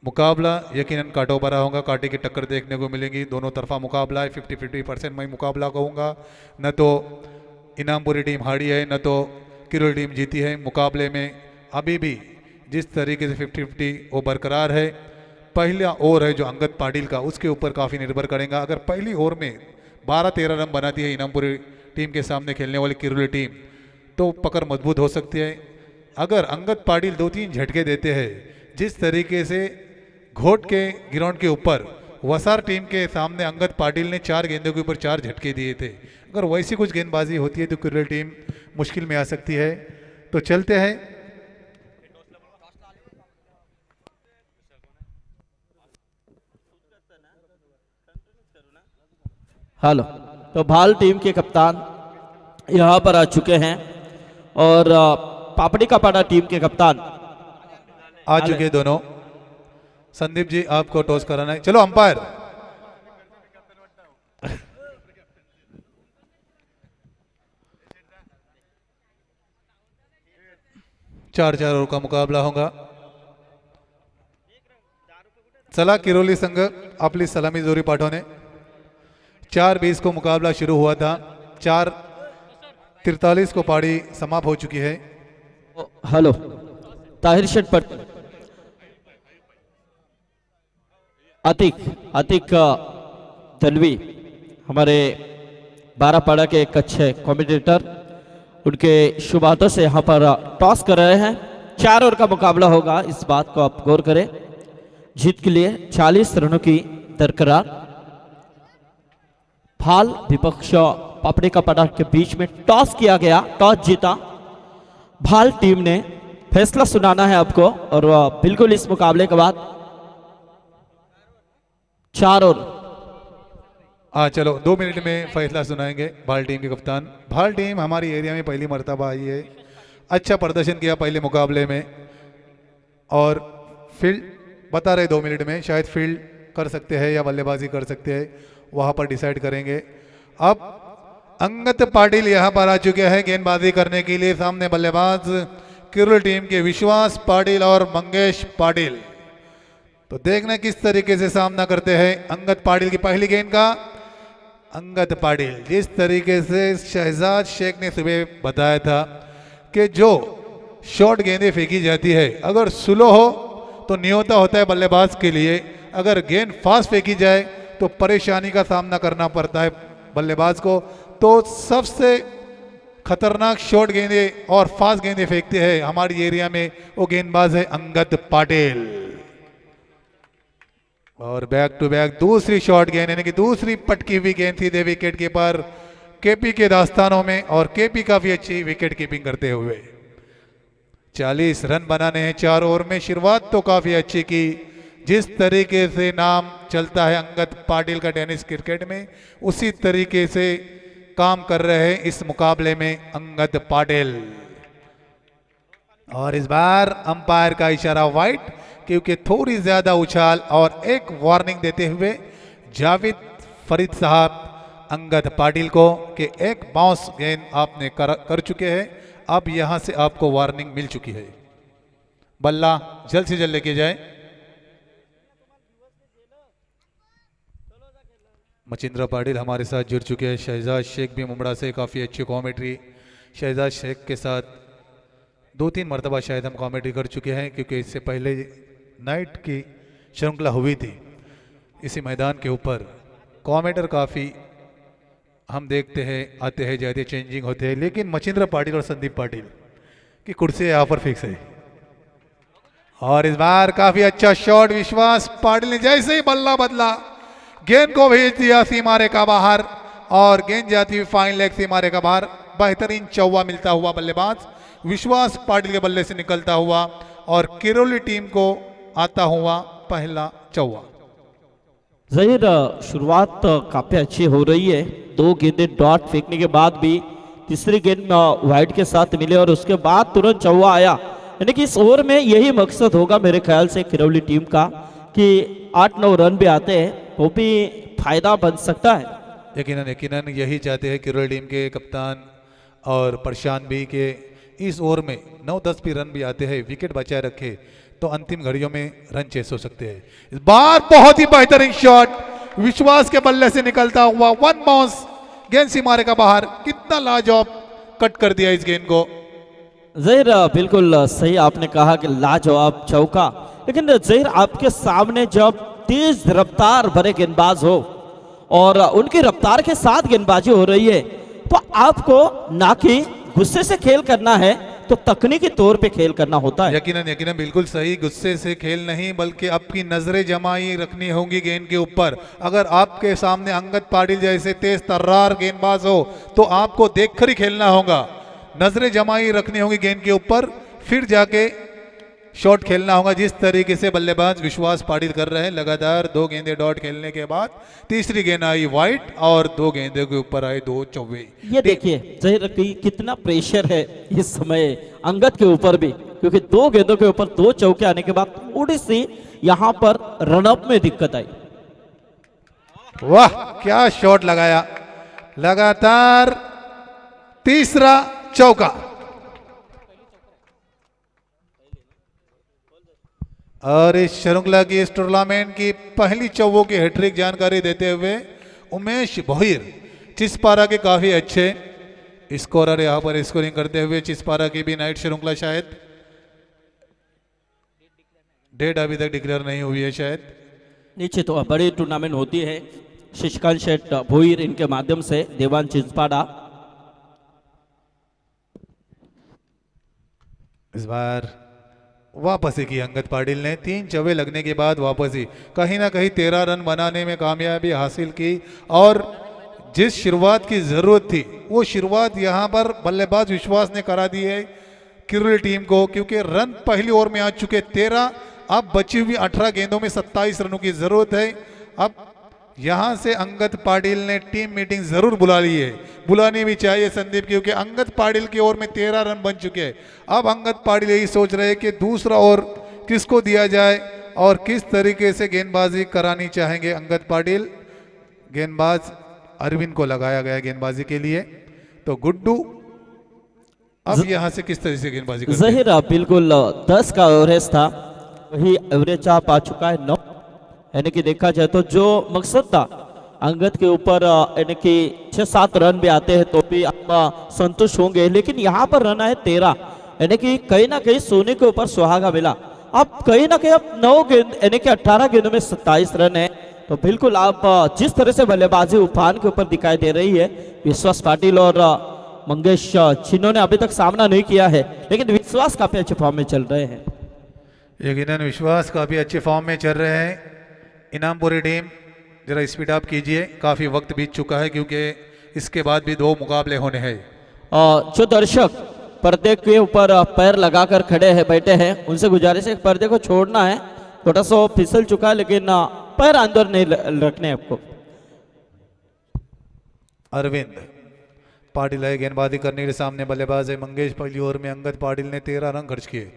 A: मुकाबला यकीनन कांटों पर होगा, कांटे की टक्कर देखने को मिलेगी। दोनों तरफा मुकाबला है, 50-50% मैं मुकाबला कहूँगा। न तो इनामपुरी टीम हारी है न तो किलोई टीम जीती है। मुकाबले में अभी भी जिस तरीके से 50-50 वो बरकरार है। पहला ओवर है जो अंगद पाटिल का, उसके ऊपर काफ़ी निर्भर करेगा। अगर पहली ओवर में 12-13 रन बनाती है इनामपुरी टीम के सामने खेलने वाली किरोली टीम तो पकड़ मजबूत हो सकती है। अगर अंगद पाटिल 2-3 झटके देते हैं, जिस तरीके से घोट के ग्राउंड के ऊपर वसार टीम के सामने अंगद पाटिल ने 4 गेंदों के ऊपर 4 झटके दिए थे, अगर वैसी कुछ गेंदबाजी होती है तो किरोली टीम मुश्किल में आ सकती है। तो चलते हैं
B: हेलो। तो भाल टीम के कप्तान यहाँ पर आ चुके हैं और पापड़ी का पाड़ा टीम के कप्तान
A: आ चुके दोनों। संदीप जी आपको टॉस कराना है, चलो अंपायर। चार ओवर का मुकाबला होगा। चला किरोली संघ आपली सलामी जोरी पाठवणे। 4:20 को मुकाबला शुरू हुआ था, 4:43 को पारी समाप्त हो चुकी है।
B: हेलो ताहिर शेठ पट अतिक दलवी हमारे बारापाड़ा के एक अच्छे कमेंटेटर, उनके शुभ हाथों से यहाँ पर टॉस कर रहे हैं। 4 ओवर का मुकाबला होगा, इस बात को आप गौर करें। जीत के लिए 40 रनों की दरकरार। भाल विपक्ष पापड़ी का पड़ा के बीच में टॉस किया गया, टॉस जीता भाल टीम ने। फैसला सुनाना है आपको और बिल्कुल इस मुकाबले के बाद 4 ओवर।
A: चलो 2 मिनट में फैसला सुनाएंगे भाल टीम के कप्तान। भाल टीम हमारी एरिया में पहली मर्तबा आई है, अच्छा प्रदर्शन किया पहले मुकाबले में और फील्ड बता रहे 2 मिनट में शायद फील्ड कर सकते हैं या बल्लेबाजी कर सकते हैं, वहां पर डिसाइड करेंगे। अब अंगद पाटिल यहां पर आ चुके हैं गेंदबाजी करने के लिए। सामने बल्लेबाज किरोली टीम के विश्वास पाटिल और मंगेश पाटिल। तो देखना किस तरीके से सामना करते हैं अंगद पाटिल की पहली गेंद का। अंगद पाटिल, जिस तरीके से शहजाद शेख ने सुबह बताया था कि जो शॉर्ट गेंदें फेंकी जाती है अगर स्लो हो तो न्योता होता है बल्लेबाज के लिए, अगर गेंद फास्ट फेंकी जाए तो परेशानी का सामना करना पड़ता है बल्लेबाज को। तो सबसे खतरनाक शॉर्ट गेंदें और फास्ट गेंदें फेंकते हैं हमारी एरिया में, वो गेंदबाज है अंगद पाटिल। और बैक टू बैक दूसरी शॉट गेंद यानी कि दूसरी पटकी हुई गेंद थी दे विकेट कीपर केपी के दास्तानों में, और केपी काफी अच्छी विकेट कीपिंग करते हुए 40 रन बनाने हैं 4 ओवर में। शुरुआत तो काफी अच्छी की, जिस तरीके से नाम चलता है अंगद पाटिल का टेनिस क्रिकेट में, उसी तरीके से काम कर रहे हैं इस मुकाबले में अंगद पाटिल। और इस बार अंपायर का इशारा वाइड, क्योंकि थोड़ी ज्यादा उछाल, और एक वार्निंग देते हुए जावेद फरीद साहब अंगद पाटिल को कि एक बाउंस गेंद आपने कर चुके हैं, अब यहां से आपको वार्निंग मिल चुकी है। बल्ला जल्द से जल्द लेके जाए। मचिंद्र पाटिल हमारे साथ जुड़ चुके हैं। शहजाद शेख भी मुमड़ा से काफ़ी अच्छी कॉमेंट्री, शहजाद शेख के साथ 2-3 मरतबा शायद हम कॉमेंट्री कर चुके हैं, क्योंकि इससे पहले नाइट की श्रृंखला हुई थी इसी मैदान के ऊपर। कॉमेंटर काफ़ी हम देखते हैं, आते हैं जाते चेंजिंग होते हैं, लेकिन मचिंद्र पाटिल और संदीप पाटिल की कुर्सी यहाँ पर फिक्स है। और इस बार काफ़ी अच्छा शॉट विश्वास पाटिल ने जैसे ही बल्ला बदला गेंद को भेज दिया सीमा रेखा बाहर, और गेंद जाती हुई फाइन लेग सीमा रेखा बाहर। बेहतरीन चौवा मिलता हुआ बल्लेबाज विश्वास पाटिल के बल्ले से निकलता हुआ, और किरोली टीम को आता हुआ पहला चौवा।
B: जहीर शुरुआत काफी अच्छी हो रही है, 2 गेंदें डॉट फेंकने के बाद भी तीसरी गेंद वाइड के साथ मिले, और उसके बाद तुरंत चौवा आया। यानी कि इस ओवर में यही मकसद होगा मेरे ख्याल से किरोली टीम का, कि 8-9 रन भी आते हैं वो भी फायदा बन सकता है।
A: यकीनन यही चाहते हैं किरोली टीम के कप्तान और प्रशांत भी, के इस ओवर में 9-10 भी रन भी आते हैं, विकेट बचाए रखे तो अंतिम घड़ियों में रन चेस हो सकते हैं। इस बार बहुत ही बेहतरीन शॉट विश्वास के बल्ले से निकलता हुआ, 1 बाउंस गेंद सीमा रेखा बाहर। कितना लाजवाब कट कर दिया इस गेंद को।
B: जहीर बिल्कुल सही आपने कहा कि लाजवाब चौका, लेकिन जहीर आपके सामने जब तेज रफ्तार भरे गेंदबाज हो और उनकी रफ्तार के साथ गेंदबाजी हो रही है, तो आपको ना कि गुस्से से खेल करना है, तो तकनीकी तौर पे खेल करना होता है।
A: यकीनन बिल्कुल सही, गुस्से से खेल नहीं बल्कि आपकी नजरें जमाई रखनी होंगी गेंद के ऊपर। अगर आपके सामने अंगद पाटिल जैसे तेज तर्रार गेंदबाज हो तो आपको देखकर ही खेलना होगा, नजरें जमाई रखनी होंगी गेंद के ऊपर, फिर जाके शॉट खेलना होगा, जिस तरीके से बल्लेबाज विश्वास पाटिल कर रहे हैं। लगातार 2 गेंदे डॉट खेलने के बाद तीसरी गेंद आई वाइट, और 2 गेंदे के ऊपर आए 2 चौवे।
B: ये देखिए जहीर कितना प्रेशर है इस समय अंगद के ऊपर भी, क्योंकि 2 गेंदों के ऊपर 2 चौके आने के बाद थोड़ी सी यहाँ पर रनअप में दिक्कत आई।
A: वाह क्या शॉट लगाया, लगातार तीसरा चौका। और इस श्रृंखला की, इस टूर्नामेंट की पहली चौवों की हैट्रिक जानकारी देते हुए उमेश भोईर चिस्पारा के काफी अच्छे स्कोरर यहाँ पर स्कोरिंग करते हुए। चिस्पारा की भी नाइट श्रृंखला शायद डेट अभी तक डिक्लेयर नहीं हुई है शायद।
B: नीचे तो बड़ी टूर्नामेंट होती है, शशिकांत शेठ भोईर इनके माध्यम से देवान चिंचपाड़ा।
A: इस बार वापसी की अंगद पाटिल ने, 3 चौवे लगने के बाद वापसी, कहीं ना कहीं 13 रन बनाने में कामयाबी हासिल की, और जिस शुरुआत की जरूरत थी वो शुरुआत यहां पर बल्लेबाज विश्वास ने करा दी है किरोली टीम को, क्योंकि रन पहली ओवर में आ चुके 13, अब बची हुई 18 गेंदों में 27 रनों की जरूरत है। अब यहां से अंगद पाटिल ने टीम मीटिंग जरूर बुला ली है, बुलानी भी चाहिए संदीप, क्योंकि अंगद पाटिल की ओवर में 13 रन बन चुके हैं। अब अंगद पाटिल यही सोच रहे हैं कि दूसरा ओवर किसको दिया जाए और किस तरीके से गेंदबाजी करानी चाहेंगे अंगद पाटिल। गेंदबाज अरविंद को लगाया गया गेंदबाजी के लिए, तो गुड्डू अब यहां से किस तरह से गेंदबाजी करते हैं?
B: जहीर बिल्कुल 10 का एवरेज था, वही एवरेज आप आ चुका है 9। यानी कि देखा जाए तो जो मकसद था अंगद के ऊपर, यानी कि 6-7 रन भी आते हैं तो भी आप संतुष्ट होंगे, लेकिन यहाँ पर रन आए 13, यानी कि कहीं ना कहीं सोने के ऊपर सुहागा मिला। अब कहीं ना कहीं अब 9 गेंद यानी कि 18 गेंदों में 27 रन है, तो बिल्कुल आप जिस तरह से बल्लेबाजी उफान के ऊपर दिखाई दे रही है, विश्वास पाटिल और मंगेश चिन्नों ने अभी तक सामना नहीं किया है, लेकिन विश्वास काफी अच्छे फॉर्म में चल रहे हैं।
A: यकीनन विश्वास काफी अच्छे फॉर्म में चल रहे हैं। इनामपुरी टीम जरा स्पीड अप कीजिए, काफ़ी वक्त बीत चुका है क्योंकि इसके बाद भी 2 मुकाबले होने हैं।
B: और जो दर्शक पर्दे के ऊपर पैर लगाकर खड़े हैं, बैठे हैं, उनसे गुजारिश है पर्दे को छोड़ना है। थोड़ा सा फिसल चुका है लेकिन पैर अंदर नहीं रखने आपको।
A: अरविंद पाटिल है गेंदबाजी करने के लिए, सामने बल्लेबाज है मंगेश। पहली ओवर में अंगद पाटिल ने 13 रन खर्च किए।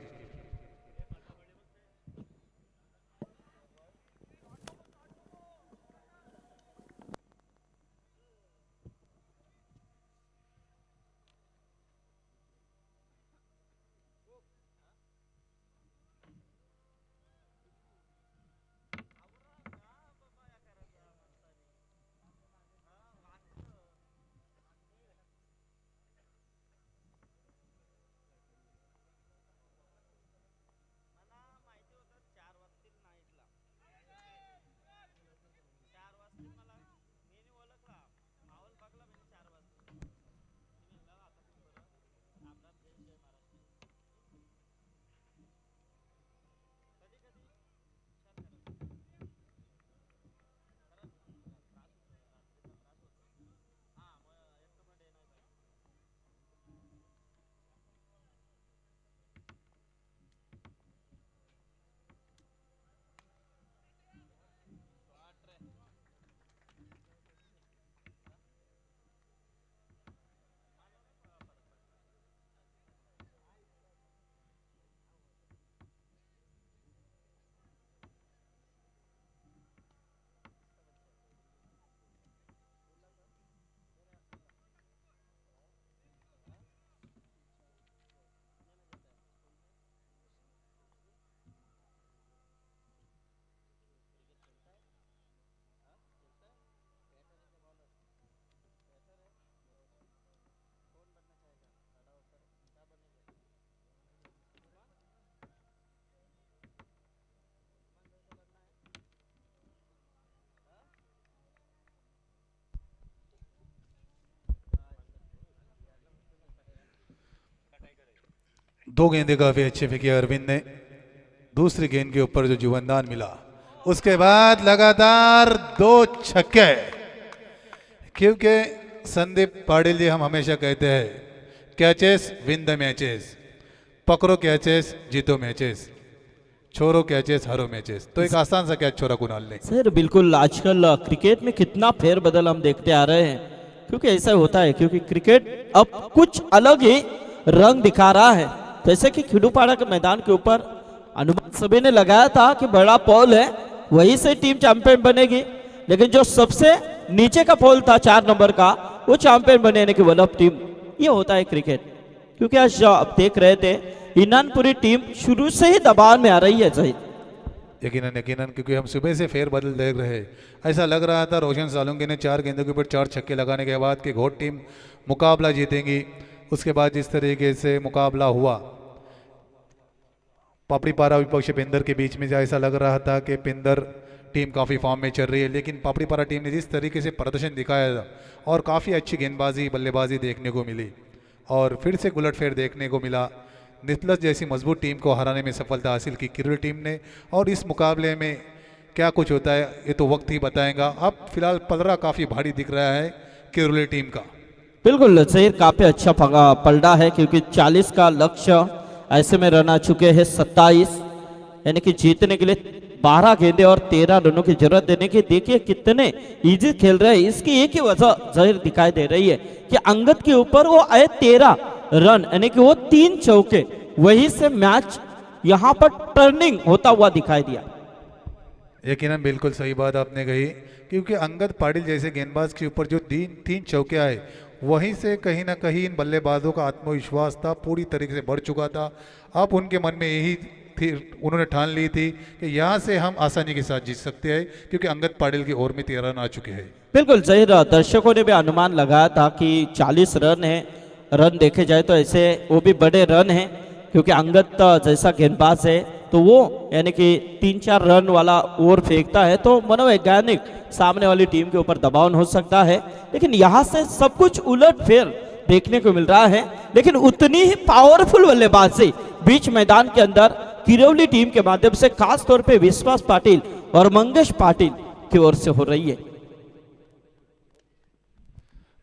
A: दो गेंदें काफ़ी अच्छे फेंकी अरविंद ने। दूसरी गेंद के ऊपर जो जुवनदान मिला, उसके बाद लगातार 2 छक्के। क्योंकि संदीप पाटिल जी हम हमेशा कहते हैं कैचेस विन द मैचेस, पकड़ो कैचेस जीतो मैचेस, छोड़ो कैचेस हारो मैचेस। तो एक आसान सा कैच छोड़ा कुणाल ने।
B: सर बिल्कुल, आजकल क्रिकेट में कितना फेरबदल हम देखते आ रहे हैं, क्योंकि ऐसा होता है क्योंकि क्रिकेट अब कुछ अलग ही रंग दिखा रहा है। जैसे कि खिडूपाड़ा के मैदान के ऊपर अनुमान सभी ने लगाया था कि बड़ा पोल है वहीं से टीम चैंपियन बनेगी, लेकिन जो सबसे नीचे का पोल था 4 नंबर का, वो चैंपियन बने की वल्लभ टीम। ये होता है क्रिकेट, क्योंकि आज आप देख रहे थे इनानपुरी टीम शुरू से ही दबाव में आ रही है। सही
A: यकीनन यकीनन, क्योंकि हम सुबह से फेर बदल देख रहे हैं। ऐसा लग रहा था रोशन सालुंके ने 4 गेंदों के ऊपर 4 छक्के लगाने के बाद कि घोट टीम मुकाबला जीतेंगी। उसके बाद जिस तरीके से मुकाबला हुआ पापड़ीपारा विपक्ष पिंदर के बीच में, ऐसा लग रहा था कि पिंदर टीम काफ़ी फॉर्म में चल रही है, लेकिन पापड़ीपारा टीम ने जिस तरीके से प्रदर्शन दिखाया था और काफ़ी अच्छी गेंदबाजी बल्लेबाजी देखने को मिली और फिर से उलटफेर देखने को मिला। नितलस जैसी मजबूत टीम को हराने में सफलता हासिल की किरोली टीम ने। और इस मुकाबले में क्या कुछ होता है ये तो वक्त ही बताएगा। अब फिलहाल पलड़ा काफ़ी भारी दिख रहा है किरोली टीम का।
B: बिल्कुल सही, काफी अच्छा पलड़ा है, क्योंकि 40 का लक्ष्य ऐसे में रन आ चुके हैं 27, यानी कि जीतने के लिए 12 गेंदे और 13 रनों की जरूरत देने की। देखिए कितने इजी खेल रहे हैं। इसकी एक ही वजह जाहिर दिखाई दे रही है कि अंगद के ऊपर वो आए 13 रन, यानी कि वो 3 चौके, वहीं से मैच यहां पर टर्निंग होता हुआ दिखाई दिया।
A: यकीनन बिल्कुल सही बात आपने कही, क्योंकि अंगद पाटिल जैसे गेंदबाज के ऊपर जो 3 चौके आए, वहीं से कहीं ना कहीं इन बल्लेबाजों का आत्मविश्वास था पूरी तरीके से बढ़ चुका था। अब उनके मन में यही थी, उन्होंने ठान ली थी कि यहाँ से हम आसानी के साथ जीत सकते हैं, क्योंकि अंगद पाटिल की ओवर में 13 रन आ चुके हैं।
B: बिल्कुल सही, दर्शकों ने भी अनुमान लगाया था कि 40 रन है। रन देखे जाए तो ऐसे वो भी बड़े रन हैं, क्योंकि अंगद जैसा गेंदबाज है तो वो यानी कि 3-4 रन वाला ओवर फेंकता है तो मनोवैज्ञानिक सामने वाली टीम के ऊपर दबाव हो सकता है। लेकिन यहाँ से सब कुछ उलट फेर देखने को मिल रहा है। लेकिन उतनी ही पावरफुल बल्लेबाजी बीच मैदान के अंदर किरौली टीम के माध्यम से, खास तौर पे विश्वास पाटिल और मंगेश पाटिल की ओर से हो रही है।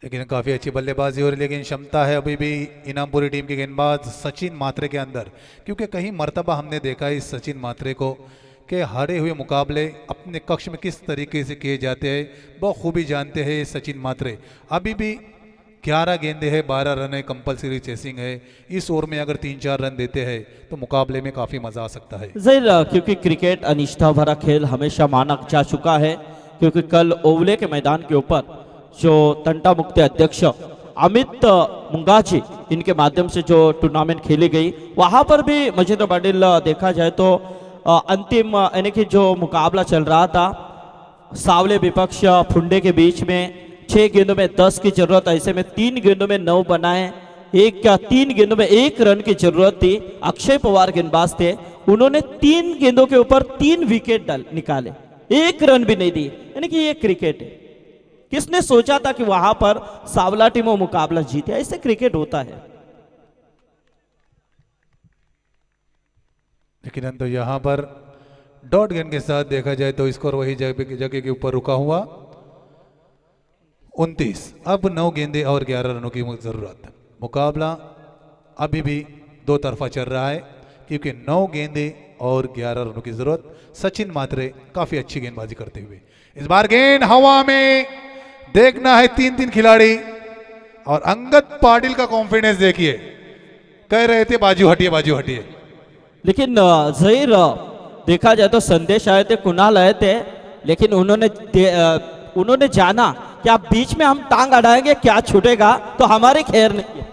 A: लेकिन काफ़ी अच्छी बल्लेबाजी हो रही है, लेकिन क्षमता है अभी भी इनामपुरी टीम के गेंदबाज सचिन मात्रे के अंदर, क्योंकि कई मर्तबा हमने देखा है इस सचिन मात्रे को कि हारे हुए मुकाबले अपने कक्ष में किस तरीके से किए जाते हैं बखूबी जानते हैं ये सचिन मात्रे। अभी भी 11 गेंदे हैं, 12 रन है, कंपलसरी चेसिंग है। इस ओवर में अगर 3-4 रन देते हैं तो मुकाबले में काफ़ी मज़ा आ सकता है।
B: जरूर, क्योंकि क्रिकेट अनिष्ठा भरा खेल हमेशा माना जा चुका है, क्योंकि कल ओवले के मैदान के ऊपर जो तंटा मुक्ति अध्यक्ष अमित मुंगाजी इनके माध्यम से जो टूर्नामेंट खेली गई, वहां पर भी मजेंद्र पाटिल देखा जाए तो अंतिम यानी कि जो मुकाबला चल रहा था सावले विपक्ष फुंडे के बीच में 6 गेंदों में 10 की जरूरत, ऐसे में 3 गेंदों में 9 बनाए, 3 गेंदों में 1 रन की जरूरत थी। अक्षय पवार गेंदबाज थे, उन्होंने 3 गेंदों के ऊपर 3 विकेट निकाले, 1 रन भी नहीं दिए। यानी कि ये क्रिकेट है। किसने सोचा था कि वहां पर सावला टीम वो मुकाबला जीते? ऐसे क्रिकेट होता है।
A: लेकिन तो यहां पर डॉट गेंद के साथ देखा जाए तो स्कोर वही जगह के ऊपर रुका हुआ 29। अब 9 गेंदे और 11 रनों की जरूरत। मुकाबला अभी भी दो तरफा चल रहा है, क्योंकि 9 गेंदे और 11 रनों की जरूरत। सचिन मात्रे काफी अच्छी गेंदबाजी करते हुए, इस बार गेंद हवा में, देखना है 3-3 खिलाड़ी। और अंगद पाटिल का कॉन्फिडेंस देखिए, कह रहे थे बाजू हटिए बाजू हटिए,
B: लेकिन जहीर देखा जाए तो संदेश आए थे, कुणाल आए थे, लेकिन उन्होंने जाना कि आप बीच में हम टांग अड़ाएंगे क्या छूटेगा, तो हमारे खैर नहीं है।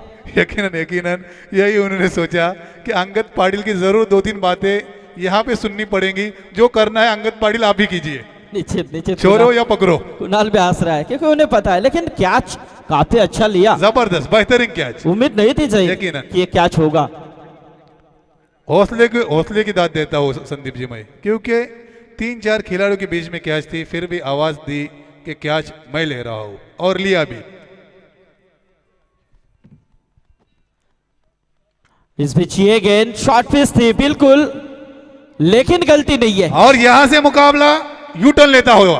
A: यकीनन यही उन्होंने सोचा कि अंगद पाटिल की जरूर 2-3 बातें यहाँ पे सुननी पड़ेंगी। जो करना है अंगद पाटिल आप ही कीजिए,
B: नीचे
A: छोड़ो या पकड़ो।
B: कुणाल भी हंस रहा है क्योंकि उन्हें पता है, लेकिन कैच काफी अच्छा लिया,
A: जबरदस्त बेहतरीन कैच।
B: उम्मीद नहीं थी
A: यकीनन
B: कि ये कैच होगा।
A: हौसले की दाद देता हूँ संदीप जी मैं, क्योंकि 3-4 खिलाड़ियों के बीच में कैच थी, फिर भी आवाज दी कि कैच मैं ले रहा हूं, और लिया भी।
B: इस बीच ये गेंद शॉर्ट पिच थी बिल्कुल, लेकिन गलती नहीं है,
A: और यहां से मुकाबला यू टर्न लेता हुआ।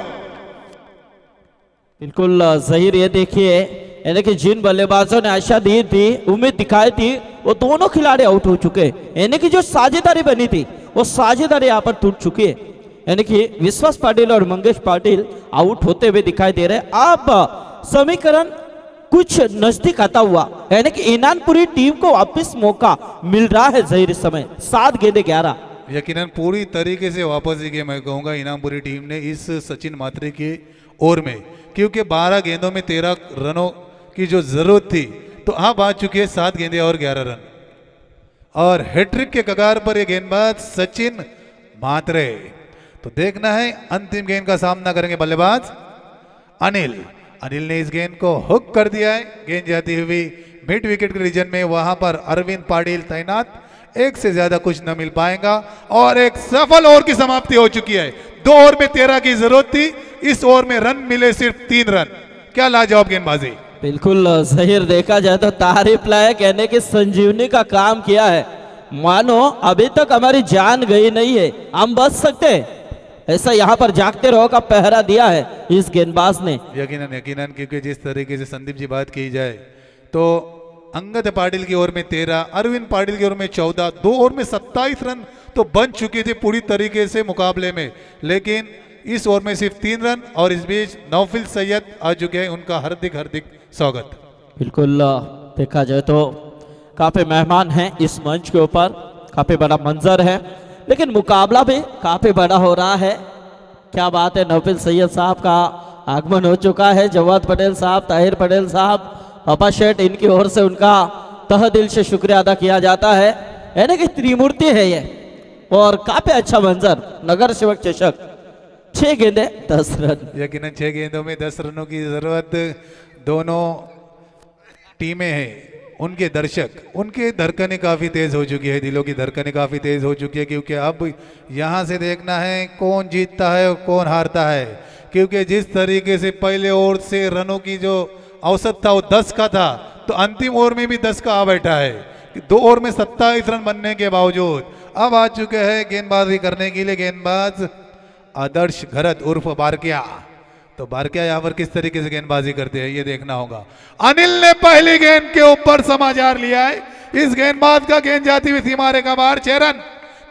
B: बिल्कुल जहीर, ये देखिए यानी कि जिन बल्लेबाजों ने आशा दी थी, उम्मीद दिखाई थी, वो दोनों खिलाड़ी आउट हो चुके। यानी कि जो साझेदारी बनी थी वो साझेदारी यहाँ पर टूट चुकी है। यानी कि विश्वास पाटिल और मंगेश पाटिल आउट होते हुए दिखाई दे रहे हैं। अब समीकरण कुछ नजदीक आता हुआ, यानी कि इनामपुरी टीम को वापस मौका मिल रहा है। जहीर इस समय 7 गेंदे 11।
A: यकीनन पूरी तरीके से वापस ही मैं कहूंगा इनामपुरी टीम ने इस सचिन मात्रे की ओर में, क्योंकि 12 गेंदों में 13 रनों की जो जरूरत थी, तो अब आ चुकी है 7 गेंदे और 11 रन। और हैट्रिक के कगार पर यह गेंदबाज सचिन मात्रे। तो देखना है अंतिम गेंद का सामना करेंगे बल्लेबाज अनिल ने इस गेंद को हुक कर दिया है। गेंद जाती हुई मिड विकेट के रीजन में, वहां पर अरविंद पाटिल तैनात, एक से ज्यादा कुछ न मिल पाएगा। और एक सफल ओवर की समाप्ति हो चुकी है। 2 ओवर में 13 की जरूरत थी, इस ओवर में रन मिले सिर्फ 3 रन। क्या लाजवाब गेंदबाजी।
B: बिल्कुल जहीर, देखा जाए तो तारीफ लायक, यानी कि संजीवनी का काम किया है। मानो अभी तक हमारी जान गई नहीं है, हम बच सकते हैं, ऐसा यहाँ पर जागते रहो का पहरा दिया है इस गेंदबाज ने।
A: यकीनन क्योंकि जिस तरीके से संदीप जी बात की जाए तो अंगद पाटिल की ओर में 13, अरविंद पाटिल की ओर में 14, 2 ओवर में 27 रन तो बन चुके थे पूरी तरीके से मुकाबले में, लेकिन इस ओवर में सिर्फ 3 रन। और इस बीच नौफिल सैयद आ चुके हैं, उनका हार्दिक स्वागत।
B: बिल्कुल देखा जाए तो काफी मेहमान हैं इस मंच के ऊपर, काफी बड़ा मंजर है, लेकिन मुकाबला भी काफी बड़ा हो रहा है। क्या बात है, नौफिल सैयद साहब का आगमन हो चुका है, जवाद पटेल साहब, ताहिर पटेल साहब, पापा शेठ, इनकी ओर से उनका तह दिल से शुक्रिया अदा किया जाता है। यानी कि त्रिमूर्ति है ये, और काफी अच्छा मंजर। नगर सेवक चषक 6 गेंदे 10 रन।
A: यकीनन 6 गेंदों में 10 रनों की जरूरत। दोनों टीमें हैं, उनके दर्शक, उनके धड़कनें काफ़ी तेज़ हो चुकी है, दिलों की धड़कनें काफ़ी तेज़ हो चुकी है, क्योंकि अब यहाँ से देखना है कौन जीतता है और कौन हारता है। क्योंकि जिस तरीके से पहले ओवर से रनों की जो औसत था वो 10 का था, तो अंतिम ओवर में भी 10 का आ बैठा है। 2 ओवर में 27 रन बनने के बावजूद अब आ चुके हैं गेंदबाजी करने के लिए गेंदबाज आदर्श घरत उर्फ बारकिया। तो बारकिया यहाँ पर किस तरीके से गेंदबाजी करते हैं ये देखना होगा। अनिल ने पहली गेंद के ऊपर समाचार लिया है। इस गेंदबाज का गेंद जाती हुई सीमा रेखा बाहर, 6 रन।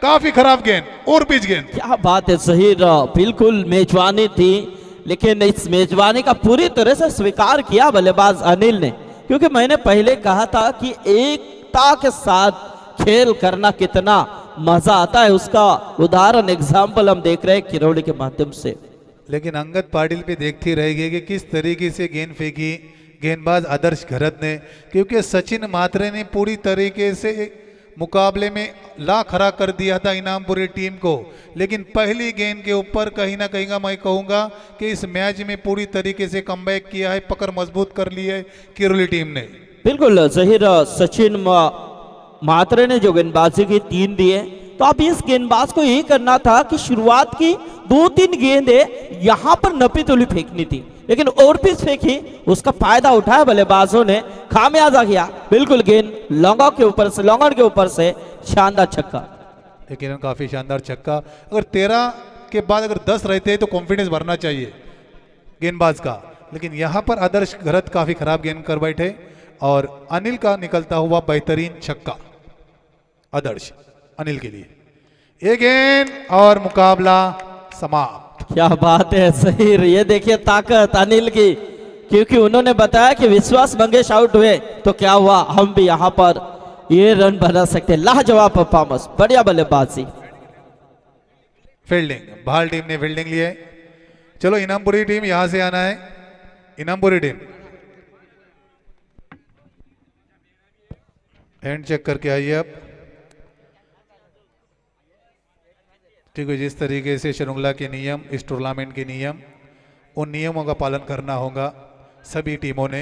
A: काफी खराब गेंद और पिच गेंद।
B: क्या बात है जहीर, बिल्कुल मेजबानी थी, लेकिन इस मेजबानी का पूरी तरह से स्वीकार किया बल्लेबाज अनिल ने, क्योंकि मैंने पहले कहा था कि एकता के साथ खेल करना कितना मजा आता है, उसका उदाहरण एग्जाम्पल हम देख रहे हैं किरौड़ी के माध्यम से।
A: लेकिन अंगद पाटिल भी देखती रहेगी कि किस तरीके से गेंद फेंकी गेंदबाज आदर्श घरत ने, क्योंकि सचिन मात्रे ने पूरी तरीके से मुकाबले में ला खड़ा कर दिया था इनामपुरी टीम को। लेकिन पहली गेंद के ऊपर कहीं ना कहीं मैं कहूंगा कि इस मैच में पूरी तरीके से कमबैक किया है, पकड़ मजबूत कर ली है किरोली टीम ने।
B: बिल्कुल जहीर, सचिन मात्रे ने जो गेंदबाजी की 3 दिए, तो अब इस गेंदबाज को यही करना था कि शुरुआत की 2-3 गेंदें यहां पर नपी तुली फेंकनी थी, लेकिन और पिच फेंकी, उसका फायदा उठाया बल्लेबाजों ने, खामियाजा किया। बिल्कुल गेंद लॉन्गर के ऊपर से शानदार छक्का।
A: लेकिन काफी शानदार छक्का। अगर 13 के बाद अगर 10 रहते तो कॉन्फिडेंस भरना चाहिए गेंदबाज का, लेकिन यहां पर आदर्श घरत काफी खराब गेंद कर बैठे और अनिल का निकलता हुआ बेहतरीन छक्का आदर्श अनिल के लिए। ये गेंद और मुकाबला समाप्त।
B: क्या बात है जहीर, ये देखिए ताकत अनिल की, क्योंकि उन्होंने बताया कि विश्वास मंगेश आउट हुए तो क्या हुआ, हम भी यहां पर ये रन बना सकते। लाजवाब परफॉर्मेंस, बढ़िया बल्लेबाजी।
A: फील्डिंग, भाल टीम ने फील्डिंग ली है। चलो इनामपुरी टीम यहां से आना है। इनामपुरी टीम हैंड चेक करके आइए अब। ठीक है, जिस तरीके से श्रृंखला के नियम, इस टूर्नामेंट के नियम, उन नियमों का पालन करना होगा सभी टीमों ने।